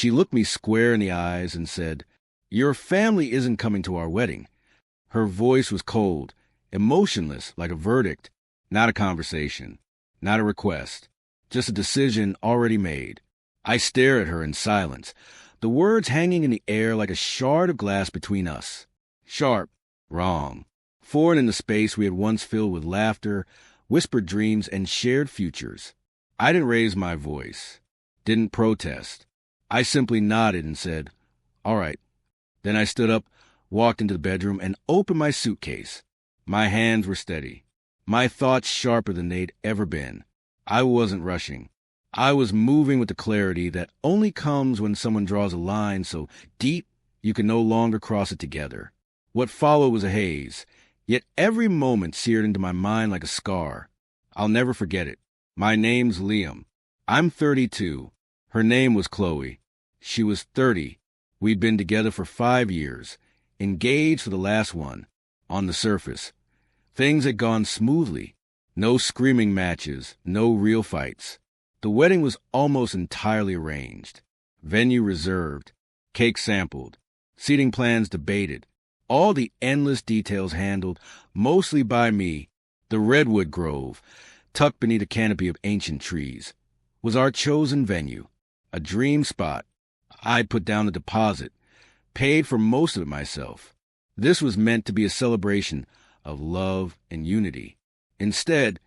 She looked me square in the eyes and said, "Your family isn't coming to our wedding." Her voice was cold, emotionless, like a verdict, not a conversation, not a request, just a decision already made. I stared at her in silence, the words hanging in the air like a shard of glass between us. Sharp, wrong, foreign in the space we had once filled with laughter, whispered dreams, and shared futures. I didn't raise my voice, didn't protest. I simply nodded and said, "All right." Then I stood up, walked into the bedroom, and opened my suitcase. My hands were steady, my thoughts sharper than they'd ever been. I wasn't rushing. I was moving with the clarity that only comes when someone draws a line so deep you can no longer cross it together. What followed was a haze, yet every moment seared into my mind like a scar. I'll never forget it. My name's Liam. I'm 32. Her name was Chloe. She was 30. We'd been together for 5 years, engaged for the last one. On the surface, things had gone smoothly. No screaming matches, no real fights. The wedding was almost entirely arranged. Venue reserved, cake sampled, seating plans debated, all the endless details handled, mostly by me. The redwood grove, tucked beneath a canopy of ancient trees, was our chosen venue, a dream spot. I'd put down the deposit, paid for most of it myself. This was meant to be a celebration of love and unity. Instead,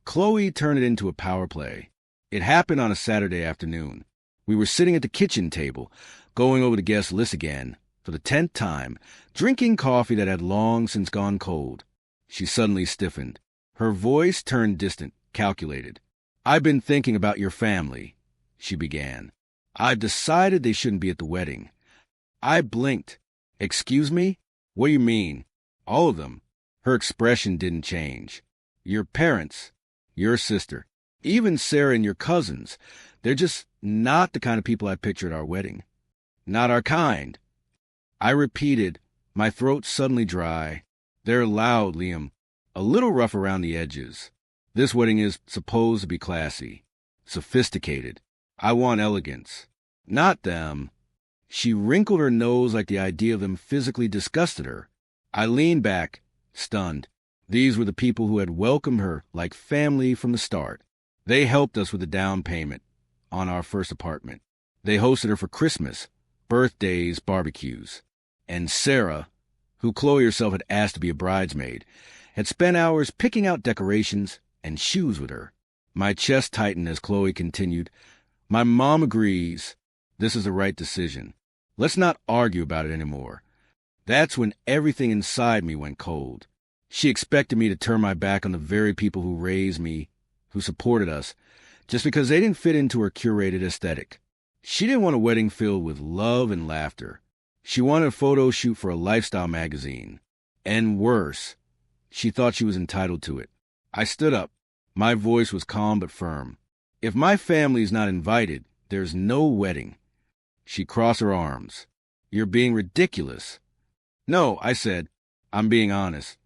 Chloe turned it into a power play. It happened on a Saturday afternoon. We were sitting at the kitchen table, going over the guest list again, for the 10th time, drinking coffee that had long since gone cold. She suddenly stiffened. Her voice turned distant, calculated. "I've been thinking about your family," she began. "I've decided they shouldn't be at the wedding." I blinked. "Excuse me? What do you mean?" "All of them." Her expression didn't change. "Your parents, your sister, even Sarah and your cousins, they're just not the kind of people I pictured at our wedding. Not our kind." I repeated, my throat suddenly dry. "They're loud, Liam. A little rough around the edges. This wedding is supposed to be classy, sophisticated. I want elegance. Not them." She wrinkled her nose like the idea of them physically disgusted her. I leaned back, stunned. These were the people who had welcomed her like family from the start. They helped us with the down payment on our first apartment. They hosted her for Christmas, birthdays, barbecues. And Sarah, who Chloe herself had asked to be a bridesmaid, had spent hours picking out decorations and shoes with her. My chest tightened as Chloe continued, "My mom agrees. This is the right decision. Let's not argue about it anymore." That's when everything inside me went cold. She expected me to turn my back on the very people who raised me, who supported us, just because they didn't fit into her curated aesthetic. She didn't want a wedding filled with love and laughter. She wanted a photo shoot for a lifestyle magazine. And worse, she thought she was entitled to it. I stood up. My voice was calm but firm. "If my family's not invited, there's no wedding." She crossed her arms. "You're being ridiculous." "No," I said. "I'm being honest."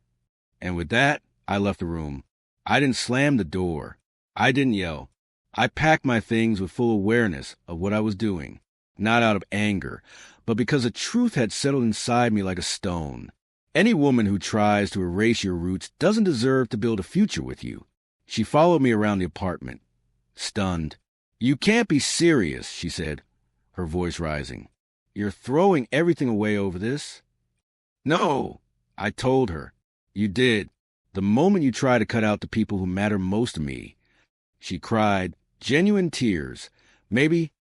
And with that, I left the room. I didn't slam the door. I didn't yell. I packed my things with full awareness of what I was doing, not out of anger, but because a truth had settled inside me like a stone. Any woman who tries to erase your roots doesn't deserve to build a future with you. She followed me around the apartment, stunned. "You can't be serious," she said, her voice rising. "You're throwing everything away over this?" "No," I told her. "You did. The moment you try to cut out the people who matter most to me." She cried, genuine tears. Maybe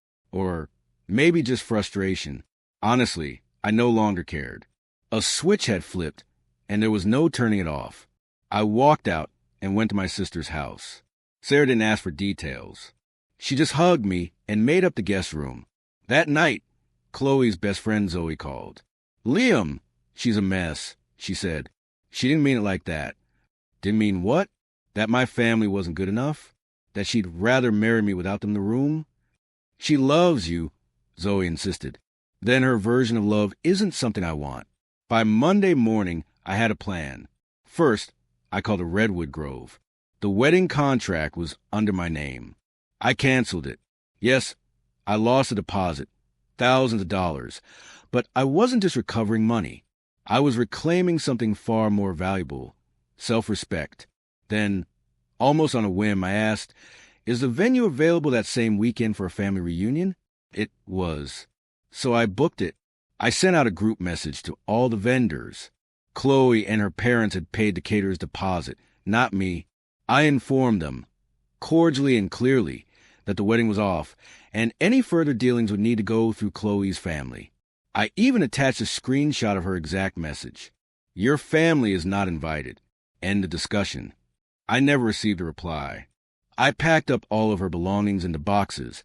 just frustration. Honestly, I no longer cared. A switch had flipped, and there was no turning it off. I walked out and went to my sister's house. Sarah didn't ask for details. She just hugged me and made up the guest room. That night, Chloe's best friend Zoe called. "Liam, she's a mess," she said. She didn't mean it like that. Didn't mean what? That my family wasn't good enough? That she'd rather marry me without them in the room? "She loves you," Zoe insisted. "Then her version of love isn't something I want." By Monday morning, I had a plan. First, I called a redwood grove. The wedding contract was under my name. I canceled it. Yes, I lost the deposit, thousands of dollars. But I wasn't just recovering money. I was reclaiming something far more valuable, self-respect. Then, almost on a whim, I asked, "Is the venue available that same weekend for a family reunion?" It was. So I booked it. I sent out a group message to all the vendors. Chloe and her parents had paid the caterer's deposit, not me. I informed them, cordially and clearly, that the wedding was off, and any further dealings would need to go through Chloe's family. I even attached a screenshot of her exact message. "Your family is not invited." End of discussion. I never received a reply. I packed up all of her belongings into boxes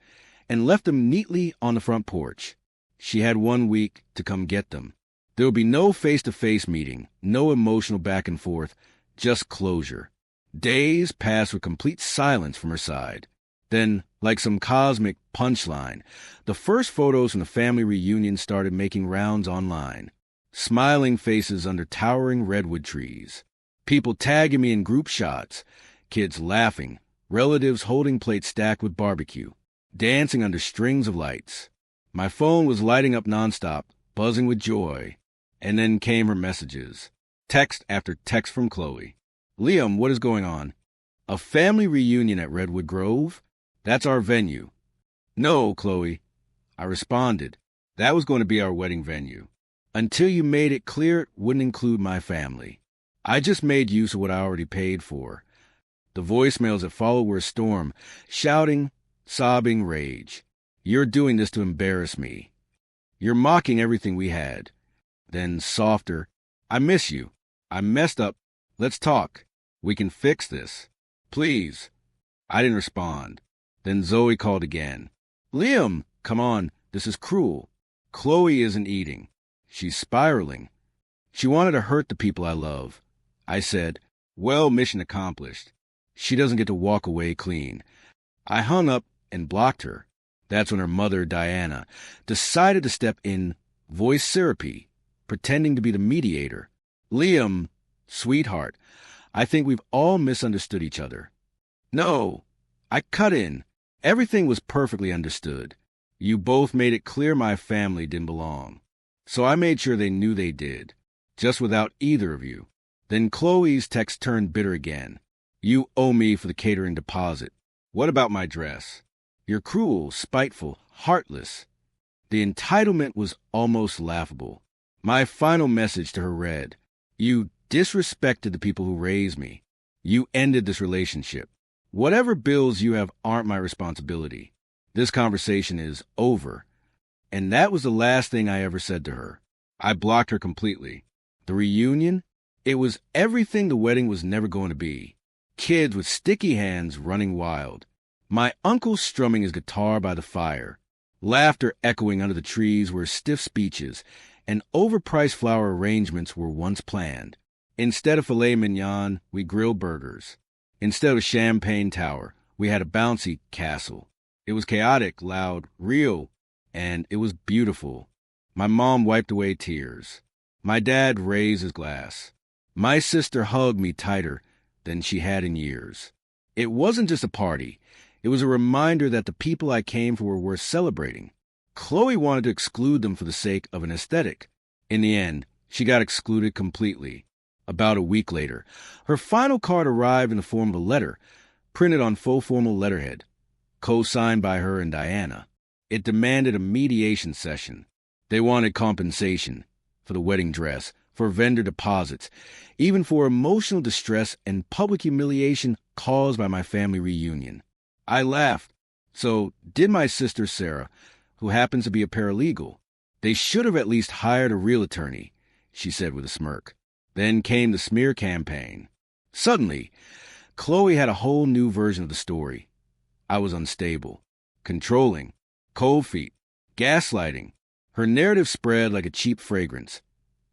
and left them neatly on the front porch. She had 1 week to come get them. There would be no face-to-face meeting, no emotional back and forth, just closure. Days passed with complete silence from her side. Then, like some cosmic punchline, the first photos from the family reunion started making rounds online. Smiling faces under towering redwood trees. People tagging me in group shots. Kids laughing. Relatives holding plates stacked with barbecue. Dancing under strings of lights. My phone was lighting up nonstop, buzzing with joy. And then came her messages. Text after text from Chloe. "Liam, what is going on?" "A family reunion at Redwood Grove? That's our venue." "No, Chloe." I responded. "That was going to be our wedding venue. Until you made it clear it wouldn't include my family. I just made use of what I already paid for." The voicemails that followed were a storm, shouting, sobbing rage. "You're doing this to embarrass me. You're mocking everything we had." Then softer, "I miss you. I messed up. Let's talk. We can fix this. Please." I didn't respond. Then Zoe called again. "Liam, come on. This is cruel. Chloe isn't eating. She's spiraling. She wanted to hurt the people I love." I said, "Well, mission accomplished. She doesn't get to walk away clean." I hung up and blocked her. That's when her mother, Diana, decided to step in, voice syrupy, pretending to be the mediator. "Liam, sweetheart, I think we've all misunderstood each other." "No." I cut in. "Everything was perfectly understood. You both made it clear my family didn't belong. So I made sure they knew they did, just without either of you." Then Chloe's text turned bitter again. "You owe me for the catering deposit. What about my dress? You're cruel, spiteful, heartless." The entitlement was almost laughable. My final message to her read, "You disrespected the people who raised me. You ended this relationship. Whatever bills you have aren't my responsibility. This conversation is over." And that was the last thing I ever said to her. I blocked her completely. The reunion? It was everything the wedding was never going to be. Kids with sticky hands running wild. My uncle strumming his guitar by the fire. Laughter echoing under the trees where stiff speeches and overpriced flower arrangements were once planned. Instead of filet mignon, we grilled burgers. Instead of a champagne tower, we had a bouncy castle. It was chaotic, loud, real, and it was beautiful. My mom wiped away tears. My dad raised his glass. My sister hugged me tighter than she had in years. It wasn't just a party. It was a reminder that the people I came for were worth celebrating. Chloe wanted to exclude them for the sake of an aesthetic. In the end, she got excluded completely. About a week later, her final card arrived in the form of a letter, printed on faux formal letterhead, co-signed by her and Diana. It demanded a mediation session. They wanted compensation for the wedding dress, for vendor deposits, even for emotional distress and public humiliation caused by my family reunion. I laughed. So did my sister Sarah, who happens to be a paralegal. They should have at least hired a real attorney, she said with a smirk. Then came the smear campaign. Suddenly, Chloe had a whole new version of the story. I was unstable, controlling, cold feet, gaslighting. Her narrative spread like a cheap fragrance,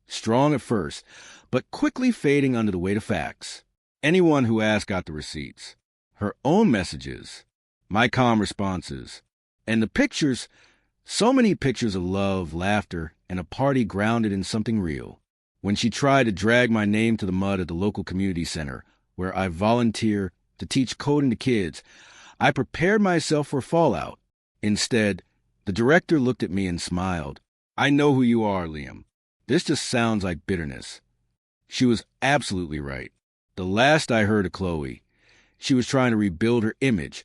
strong at first, but quickly fading under the weight of facts. Anyone who asked got the receipts. Her own messages, my calm responses, and the pictures, so many pictures of love, laughter, and a party grounded in something real. When she tried to drag my name to the mud at the local community center, where I volunteer to teach coding to kids, I prepared myself for fallout. Instead, the The director looked at me and smiled. I know who you are, Liam. This just sounds like bitterness. She was absolutely right. The last I heard of Chloe, she was trying to rebuild her image,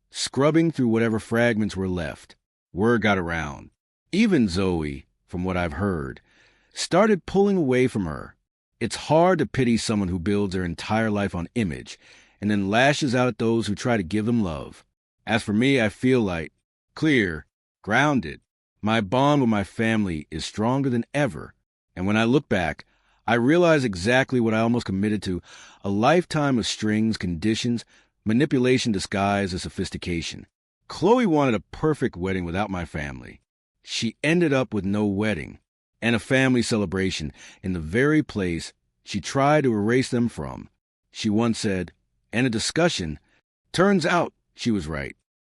scrubbing through whatever fragments were left. Word got around. Even Zoe, from what I've heard, started pulling away from her. It's hard to pity someone who builds their entire life on image and then lashes out at those who try to give them love. As for me, I feel like clear, grounded. My bond with my family is stronger than ever. And when I look back, I realize exactly what I almost committed to, a lifetime of strings, conditions, manipulation disguised as sophistication. Chloe wanted a perfect wedding without my family. She ended up with no wedding and a family celebration in the very place she tried to erase them from. She once said, in a discussion, turns out she was right.